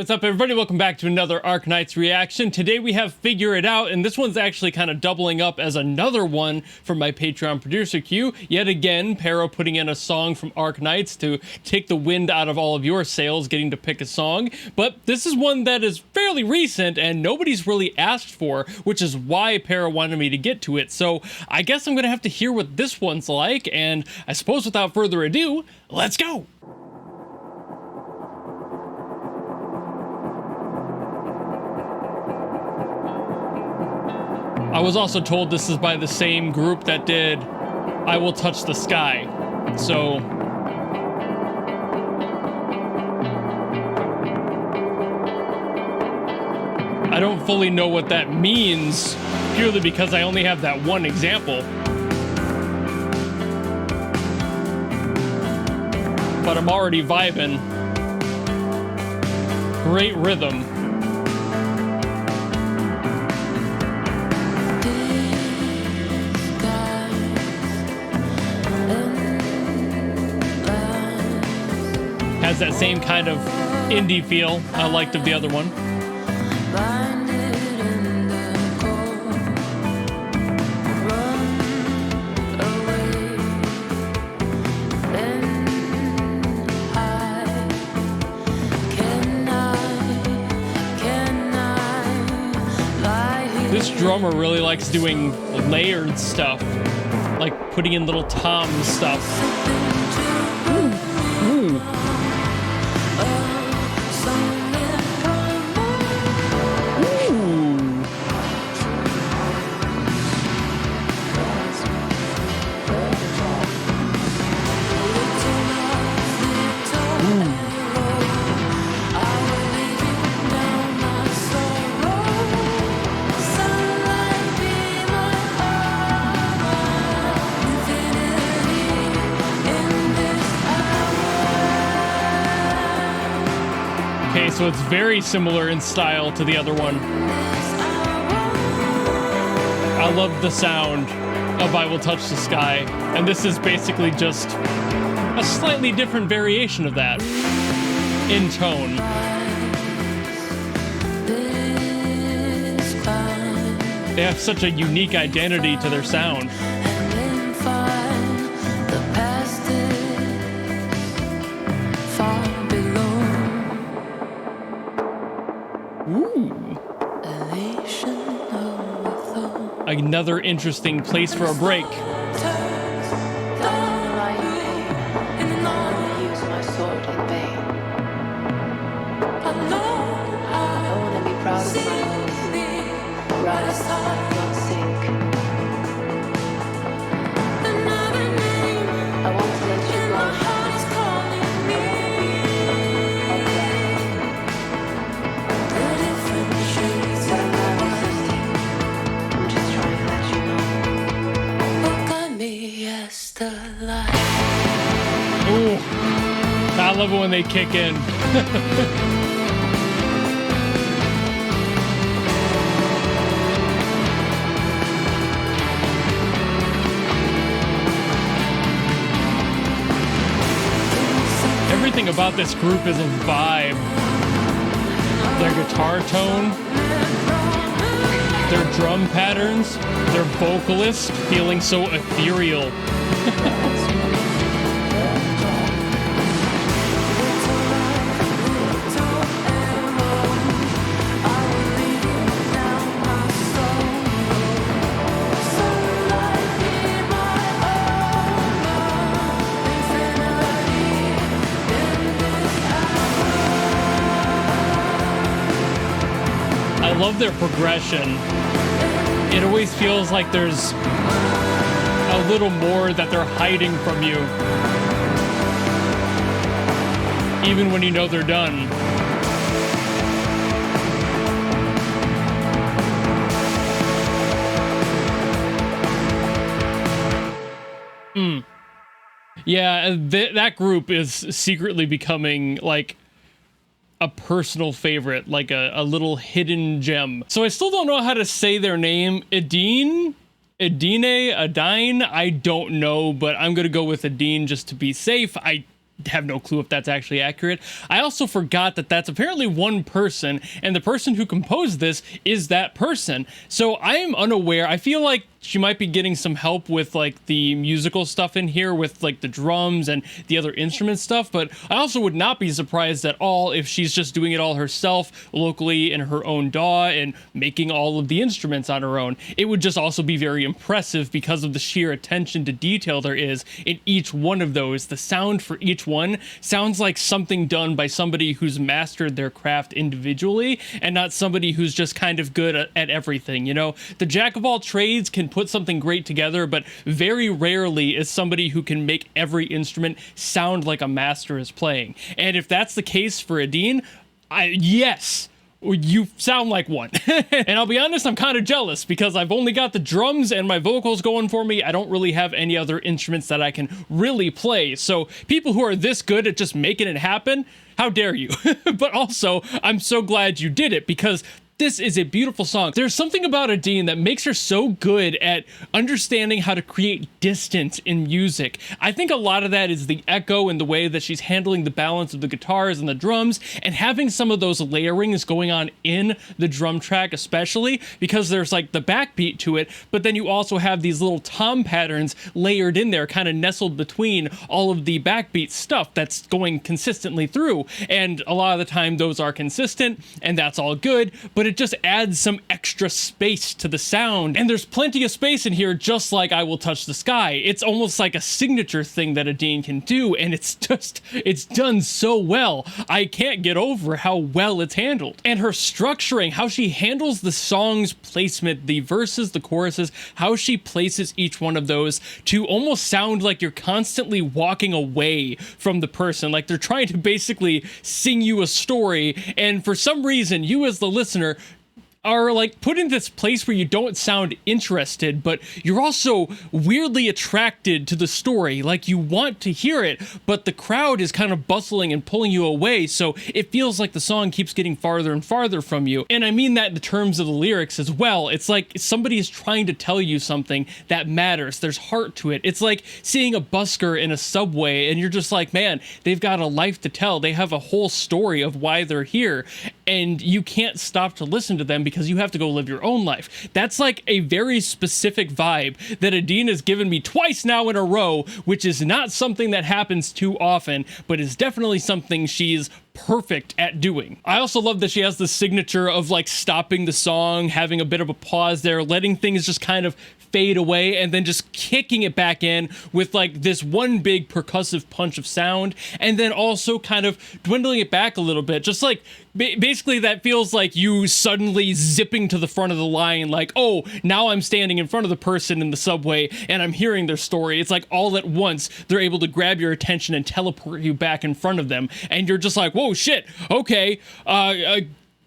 what's up everybody? Welcome back to another Arknights reaction. Today we have Figure It Out, and this one's actually kind of doubling up as another one from my Patreon producer queue. Yet again, Pero putting in a song from Arknights to take the wind out of all of your sails, getting to pick a song. But this is one that is fairly recent and nobody's really asked for, which is why Pero wanted me to get to it. So I guess I'm gonna have to hear what this one's like, and I suppose without further ado, let's go! I was also told this is by the same group that did I Will Touch the Sky, so... I don't fully know what that means, purely because I only have that one example. But I'm already vibing. Great rhythm. Has that same kind of indie feel I liked of the other one. This drummer really likes doing layered stuff, like putting in little tom stuff. Ooh. Okay, so it's very similar in style to the other one. I love the sound of I Will Touch the Sky, and this is basically just a slightly different variation of that in tone. They have such a unique identity to their sound. Ooh. Another interesting place for a break. Ooh, I love it when they kick in. Everything about this group is a vibe. Their guitar tone, their drum patterns, their vocalist feeling so ethereal. I love their progression. It always feels like there's a little more that they're hiding from you, even when you know they're done. Yeah, that group is secretly becoming like a personal favorite, like a little hidden gem. So I still don't know how to say their name. Edine? Edine? Edine? I don't know, but I'm gonna go with Edine just to be safe. I have no clue if that's actually accurate. I also forgot that that's apparently one person, and the person who composed this is that person. So I am unaware. I feel like she might be getting some help with like the musical stuff in here with like the drums and the other instrument stuff, but I also would not be surprised at all if she's just doing it all herself locally in her own DAW and making all of the instruments on her own. It would just also be very impressive because of the sheer attention to detail there is in each one of those. The sound for each one sounds like something done by somebody who's mastered their craft individually and not somebody who's just kind of good at everything. You know, the jack of all trades can put something great together, but very rarely is somebody who can make every instrument sound like a master is playing. And if that's the case for Edine, yes, you sound like one. And I'll be honest, I'm kind of jealous because I've only got the drums and my vocals going for me. I don't really have any other instruments that I can really play. So people who are this good at just making it happen, how dare you? But also, I'm so glad you did it because this is a beautiful song. There's something about Edine that makes her so good at understanding how to create distance in music. I think a lot of that is the echo and the way that she's handling the balance of the guitars and the drums and having some of those layerings going on in the drum track, especially because there's like the backbeat to it, but then you also have these little tom patterns layered in there, kind of nestled between all of the backbeat stuff that's going consistently through. And a lot of the time those are consistent and that's all good, but it just adds some extra space to the sound. And there's plenty of space in here, just like I Will Touch the Sky. It's almost like a signature thing that Edine can do, and it's done so well. I can't get over how well it's handled. And her structuring, how she handles the song's placement, the verses, the choruses, how she places each one of those to almost sound like you're constantly walking away from the person, like they're trying to basically sing you a story, and for some reason, you as the listener are like put in this place where you don't sound interested, but you're also weirdly attracted to the story. Like you want to hear it, but the crowd is kind of bustling and pulling you away. So it feels like the song keeps getting farther and farther from you. And I mean that in terms of the lyrics as well. It's like somebody is trying to tell you something that matters. There's heart to it. It's like seeing a busker in a subway and you're just like, man, they've got a life to tell. They have a whole story of why they're here. And you can't stop to listen to them because you have to go live your own life. That's like a very specific vibe that Edine has given me twice now in a row, which is not something that happens too often, but is definitely something she's perfect at doing. I also love that she has the signature of like stopping the song, having a bit of a pause there, letting things just kind of fade away, and then just kicking it back in with like this one big percussive punch of sound, and then also kind of dwindling it back a little bit, just like basically that feels like you suddenly zipping to the front of the line, like, oh, now I'm standing in front of the person in the subway and I'm hearing their story. It's like all at once they're able to grab your attention and teleport you back in front of them, and you're just like, whoa, shit, okay,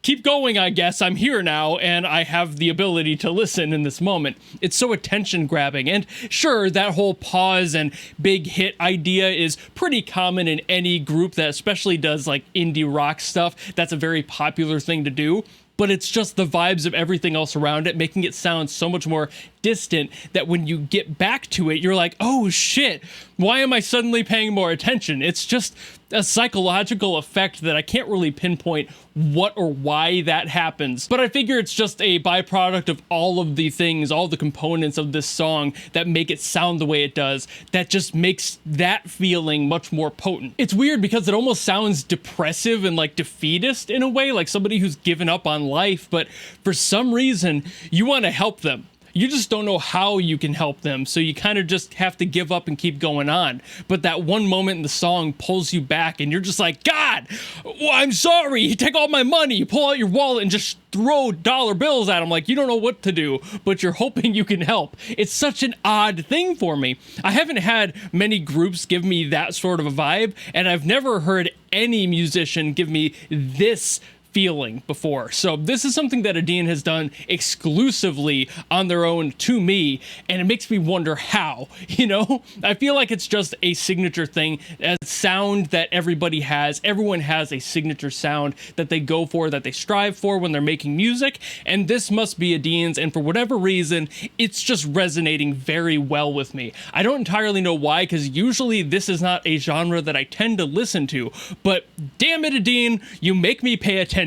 keep going, I guess. I'm here now, and I have the ability to listen in this moment. It's so attention-grabbing, and sure, that whole pause and big hit idea is pretty common in any group that especially does, like, indie rock stuff. That's a very popular thing to do, but it's just the vibes of everything else around it, making it sound so much more distant that when you get back to it, you're like, oh shit, why am I suddenly paying more attention? It's just a psychological effect that I can't really pinpoint what or why that happens. But I figure it's just a byproduct of all of the things, all the components of this song that make it sound the way it does, that just makes that feeling much more potent. It's weird because it almost sounds depressive and like defeatist in a way, like somebody who's given up on life, but for some reason, you want to help them. You just don't know how you can help them, so you kind of just have to give up and keep going on. But that one moment in the song pulls you back, and you're just like, God, well, I'm sorry, you take all my money, you pull out your wallet and just throw dollar bills at them like you don't know what to do, but you're hoping you can help. It's such an odd thing for me. I haven't had many groups give me that sort of a vibe, and I've never heard any musician give me this feeling before. So this is something that Edine has done exclusively on their own to me, and it makes me wonder how, you know? I feel like it's just a signature thing, a sound that everybody has. Everyone has a signature sound that they go for, that they strive for when they're making music, and this must be Edine's, and for whatever reason, it's just resonating very well with me. I don't entirely know why, because usually this is not a genre that I tend to listen to, but damn it, Edine, you make me pay attention,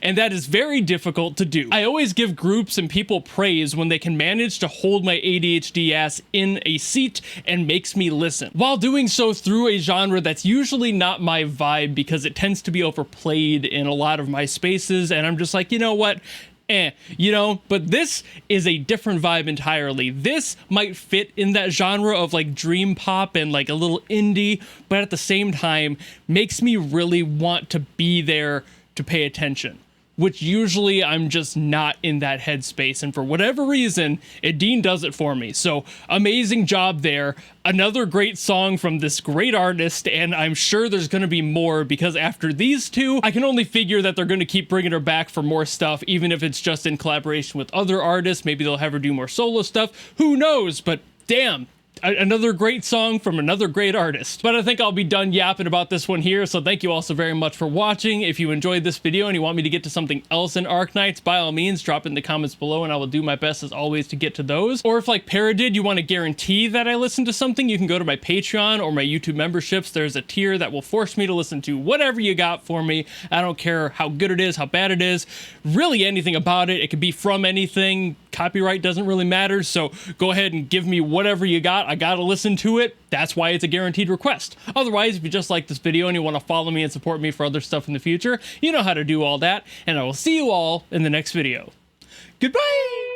and that is very difficult to do. I always give groups and people praise when they can manage to hold my ADHD ass in a seat and makes me listen, while doing so through a genre that's usually not my vibe because it tends to be overplayed in a lot of my spaces, and I'm just like, you know what? You know, but this is a different vibe entirely. This might fit in that genre of like dream pop and like a little indie, but at the same time makes me really want to be there to pay attention, which usually I'm just not in that headspace, and for whatever reason, Edine does it for me. So amazing job there. Another great song from this great artist, and I'm sure there's going to be more, because after these two, I can only figure that they're going to keep bringing her back for more stuff, even if it's just in collaboration with other artists. Maybe they'll have her do more solo stuff. Who knows? But damn. Another great song from another great artist. But I think I'll be done yapping about this one here, so thank you all so very much for watching. If you enjoyed this video and you want me to get to something else in Arknights, by all means, drop it in the comments below and I will do my best as always to get to those. Or if like Para did, you want to guarantee that I listen to something, you can go to my Patreon or my YouTube memberships. There's a tier that will force me to listen to whatever you got for me. I don't care how good it is, how bad it is, really anything about it. It could be from anything. Copyright doesn't really matter, so go ahead and give me whatever you got. I gotta listen to it. That's why it's a guaranteed request. Otherwise, if you just like this video and you want to follow me and support me for other stuff in the future, you know how to do all that, and I will see you all in the next video. Goodbye!